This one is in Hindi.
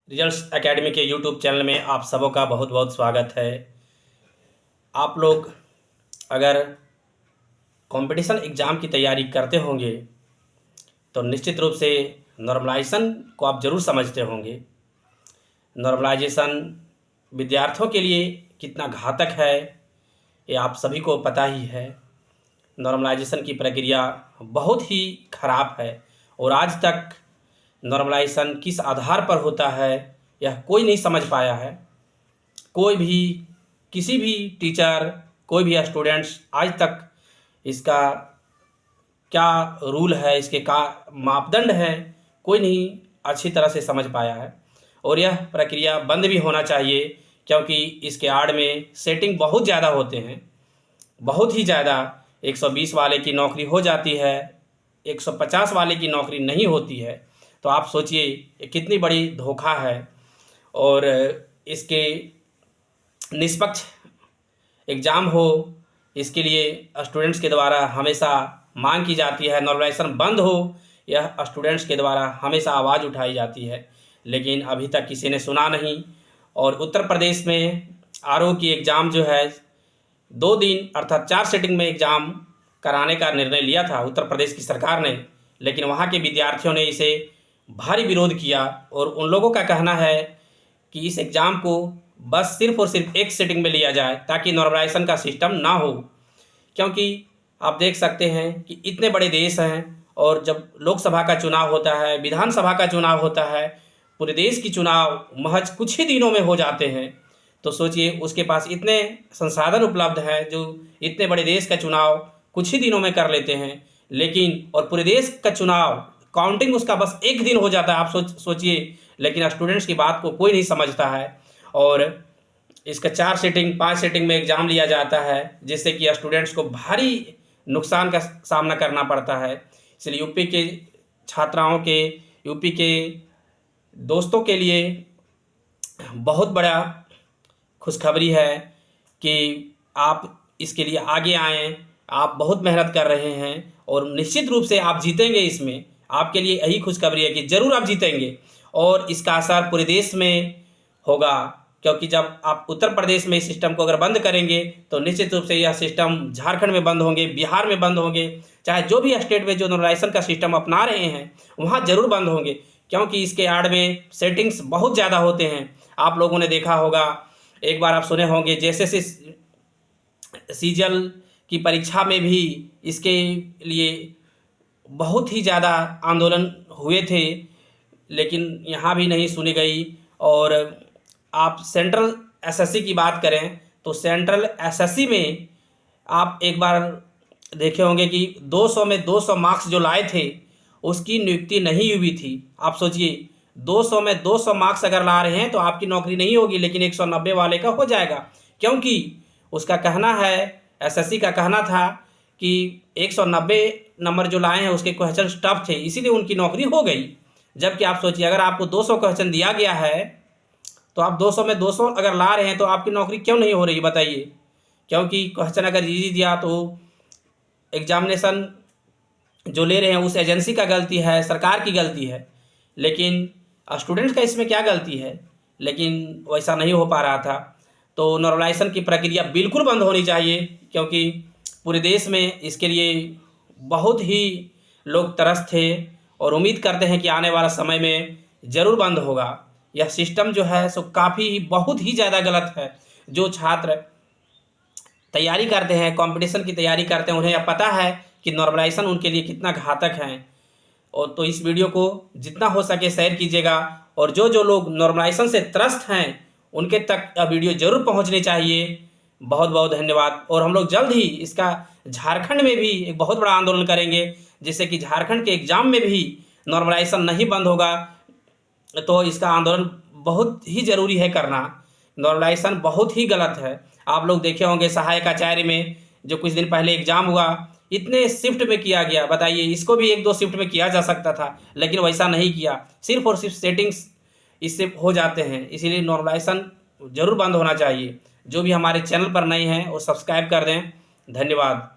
रिजल्ट्स एकेडमी के यूट्यूब चैनल में आप सबों का बहुत बहुत स्वागत है। आप लोग अगर कंपटीशन एग्ज़ाम की तैयारी करते होंगे तो निश्चित रूप से नॉर्मलाइजेशन को आप ज़रूर समझते होंगे। नॉर्मलाइजेशन विद्यार्थियों के लिए कितना घातक है ये आप सभी को पता ही है। नॉर्मलाइजेशन की प्रक्रिया बहुत ही ख़राब है और आज तक नॉर्मलाइजेशन किस आधार पर होता है यह कोई नहीं समझ पाया है। कोई भी किसी भी टीचर कोई भी स्टूडेंट्स आज तक इसका क्या रूल है, इसके का मापदंड है, कोई नहीं अच्छी तरह से समझ पाया है। और यह प्रक्रिया बंद भी होना चाहिए क्योंकि इसके आड़ में सेटिंग बहुत ज़्यादा होते हैं, बहुत ही ज़्यादा। 120 वाले की नौकरी हो जाती है, 150 वाले की नौकरी नहीं होती है। तो आप सोचिए ये कितनी बड़ी धोखा है। और इसके निष्पक्ष एग्ज़ाम हो इसके लिए स्टूडेंट्स के द्वारा हमेशा मांग की जाती है, नॉर्मलाइजेशन बंद हो यह स्टूडेंट्स के द्वारा हमेशा आवाज़ उठाई जाती है, लेकिन अभी तक किसी ने सुना नहीं। और उत्तर प्रदेश में आरओ की एग्ज़ाम जो है 2 दिन अर्थात 4 सिटिंग में एग्ज़ाम कराने का निर्णय लिया था उत्तर प्रदेश की सरकार ने, लेकिन वहाँ के विद्यार्थियों ने इसे भारी विरोध किया। और उन लोगों का कहना है कि इस एग्ज़ाम को बस सिर्फ़ और सिर्फ एक सिटिंग में लिया जाए ताकि नॉर्मलाइजेशन का सिस्टम ना हो। क्योंकि आप देख सकते हैं कि इतने बड़े देश हैं और जब लोकसभा का चुनाव होता है, विधानसभा का चुनाव होता है, पूरे देश की चुनाव महज कुछ ही दिनों में हो जाते हैं। तो सोचिए उसके पास इतने संसाधन उपलब्ध हैं जो इतने बड़े देश का चुनाव कुछ ही दिनों में कर लेते हैं, लेकिन और पूरे देश का चुनाव काउंटिंग उसका बस एक दिन हो जाता है। आप सोचिए, लेकिन स्टूडेंट्स की बात को कोई नहीं समझता है। और इसका 4 सिटिंग 5 सिटिंग में एग्ज़ाम लिया जाता है जिससे कि स्टूडेंट्स को भारी नुकसान का सामना करना पड़ता है। इसलिए यूपी के छात्राओं के, यूपी के दोस्तों के लिए बहुत बड़ा खुशखबरी है कि आप इसके लिए आगे आएँ। आप बहुत मेहनत कर रहे हैं और निश्चित रूप से आप जीतेंगे। इसमें आपके लिए यही खुशखबरी है कि ज़रूर आप जीतेंगे और इसका असर पूरे देश में होगा। क्योंकि जब आप उत्तर प्रदेश में इस सिस्टम को अगर बंद करेंगे तो निश्चित रूप से यह सिस्टम झारखंड में बंद होंगे, बिहार में बंद होंगे, चाहे जो भी स्टेट में जो नॉर्मलाइजेशन का सिस्टम अपना रहे हैं वहाँ ज़रूर बंद होंगे। क्योंकि इसके आड़ में सेटिंग्स बहुत ज़्यादा होते हैं। आप लोगों ने देखा होगा, एक बार आप सुने होंगे जैसे सीजल की परीक्षा में भी इसके लिए बहुत ही ज़्यादा आंदोलन हुए थे, लेकिन यहाँ भी नहीं सुनी गई। और आप सेंट्रल एसएससी की बात करें तो सेंट्रल एसएससी में आप एक बार देखे होंगे कि 200 में 200 मार्क्स जो लाए थे उसकी नियुक्ति नहीं हुई थी। आप सोचिए 200 में 200 मार्क्स अगर ला रहे हैं तो आपकी नौकरी नहीं होगी, लेकिन 190 वाले का हो जाएगा। क्योंकि उसका कहना है, एसएससी का कहना था कि 190 नंबर जो लाए हैं उसके क्वेश्चन टफ थे, इसीलिए उनकी नौकरी हो गई। जबकि आप सोचिए अगर आपको 200 क्वेश्चन दिया गया है तो आप 200 में 200 अगर ला रहे हैं तो आपकी नौकरी क्यों नहीं हो रही बताइए। क्योंकि क्वेश्चन अगर इजी दिया तो एग्जामिनेशन जो ले रहे हैं उस एजेंसी का गलती है, सरकार की गलती है, लेकिन स्टूडेंट्स का इसमें क्या गलती है। लेकिन वैसा नहीं हो पा रहा था। तो नॉर्मलाइजेशन की प्रक्रिया बिल्कुल बंद होनी चाहिए क्योंकि पूरे देश में इसके लिए बहुत ही लोग तरस थे और उम्मीद करते हैं कि आने वाला समय में ज़रूर बंद होगा। यह सिस्टम जो है सो काफ़ी बहुत ही ज़्यादा गलत है। जो छात्र तैयारी करते हैं, कंपटीशन की तैयारी करते हैं, उन्हें यह पता है कि नॉर्मलाइजेशन उनके लिए कितना घातक है। और तो इस वीडियो को जितना हो सके शेयर कीजिएगा और जो जो लोग नॉर्मलाइजेशन से त्रस्त हैं उनके तक यह वीडियो ज़रूर पहुंचनी चाहिए। बहुत बहुत धन्यवाद। और हम लोग जल्द ही इसका झारखंड में भी एक बहुत बड़ा आंदोलन करेंगे जिससे कि झारखंड के एग्ज़ाम में भी नॉर्मलाइजेशन नहीं बंद होगा। तो इसका आंदोलन बहुत ही ज़रूरी है करना। नॉर्मलाइजेशन बहुत ही गलत है। आप लोग देखे होंगे सहायक आचार्य में जो कुछ दिन पहले एग्ज़ाम हुआ, इतने शिफ्ट में किया गया। बताइए, इसको भी 1-2 शिफ्ट में किया जा सकता था, लेकिन वैसा नहीं किया। सिर्फ और सिर्फ सेटिंग्स इससे हो जाते हैं। इसीलिए नॉर्मलाइजेशन ज़रूर बंद होना चाहिए। जो भी हमारे चैनल पर नए हैं वो सब्सक्राइब कर दें। धन्यवाद।